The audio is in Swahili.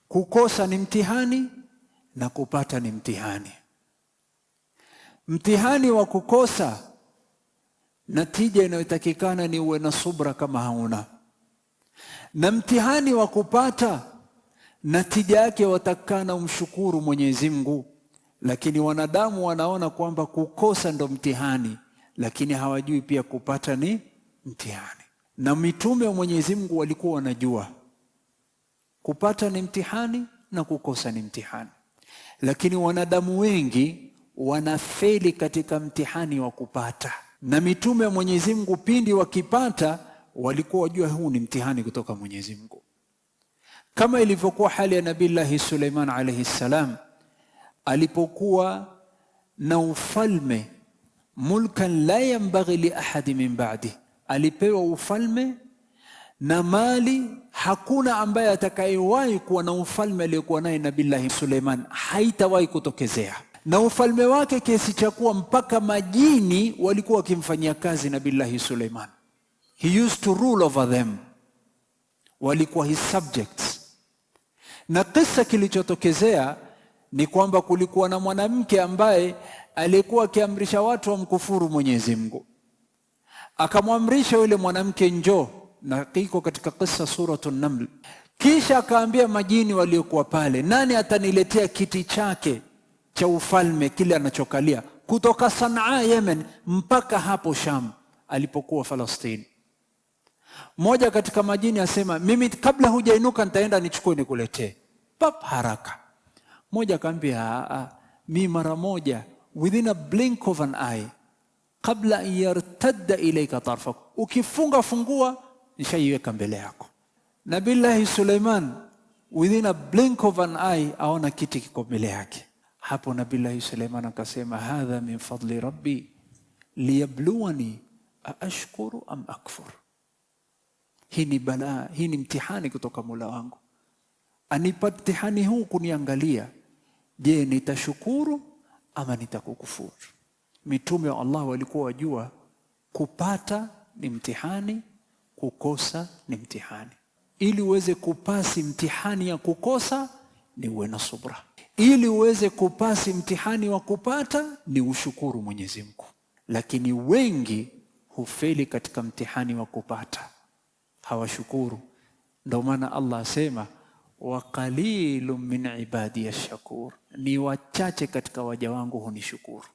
Kukosa ni mtihani na kupata ni mtihani. Mtihani wa kukosa, natija inayotakikana ni uwe na subra kama hauna. Na mtihani wa kupata, natija yake watakana umshukuru Mwenyezi Mungu. Lakini wanadamu wanaona kwamba kukosa ndo mtihani, lakini hawajui pia kupata ni mtihani. Na mitume wa Mwenyezi Mungu walikuwa wanajua kupata ni mtihani na kukosa ni mtihani. Lakini wanadamu wengi wanafeli katika mtihani wa kupata. Na mitume wa Mwenyezi Mungu pindi wakipata walikuwa wajua huu ni mtihani kutoka Mwenyezi Mungu. Kama ilivyokuwa hali ya Nabii Suleiman alayhi salam alipokuwa na ufalme, mulkan la yanbaghi li ahadi min ba'di, alipewa ufalme na mali, hakuna ambaye atakayewahi kuwa na ufalme aliyokuwa naye Nabii Suleiman, haitawahi kutokezea. Na ufalme wake kiasi cha kuwa mpaka majini walikuwa wakimfanyia kazi Nabii Suleiman. He used to rule over them, walikuwa his subjects. Na kisa kilichotokezea ni kwamba kulikuwa na mwanamke ambaye alikuwa akiamrisha watu wamkufuru Mwenyezi Mungu. Akamwamrisha yule mwanamke njoo, na kiko katika kisa Suratun Naml. Kisha akaambia majini waliokuwa pale, nani ataniletea kiti chake cha ufalme kile anachokalia kutoka Sanaa Yemen mpaka hapo Sham alipokuwa Falastini. Mmoja katika majini asema, mimi kabla hujainuka nitaenda nichukue nikuletee. Pap, haraka. Mmoja akamwambia, mimi mara moja, within a blink of an eye, kabla yartadda ilayka tarfak, ukifunga fungua nishaiweka mbele yako. Nabii Suleiman within a blink of an eye aona kiti kiko mbele yake. Hapo Nabii Suleiman akasema, hadha min fadli rabbi liyabluwani aashkuru am akfur. Hii ni balaa, hii ni mtihani kutoka Mola wangu. Anipa mtihani huu kuniangalia, je, nitashukuru ama nitakukufuru? Mitume wa Allah walikuwa wajua kupata ni mtihani, kukosa ni mtihani. Ili uweze kupasi mtihani ya kukosa ni uwe na subra. Ili uweze kupasi mtihani wa kupata ni ushukuru Mwenyezi Mungu. Lakini wengi hufeli katika mtihani wa kupata, hawashukuru. Ndio maana Allah asema, wa qalilun min ibadi ash-shakur, ni wachache katika waja wangu hunishukuru.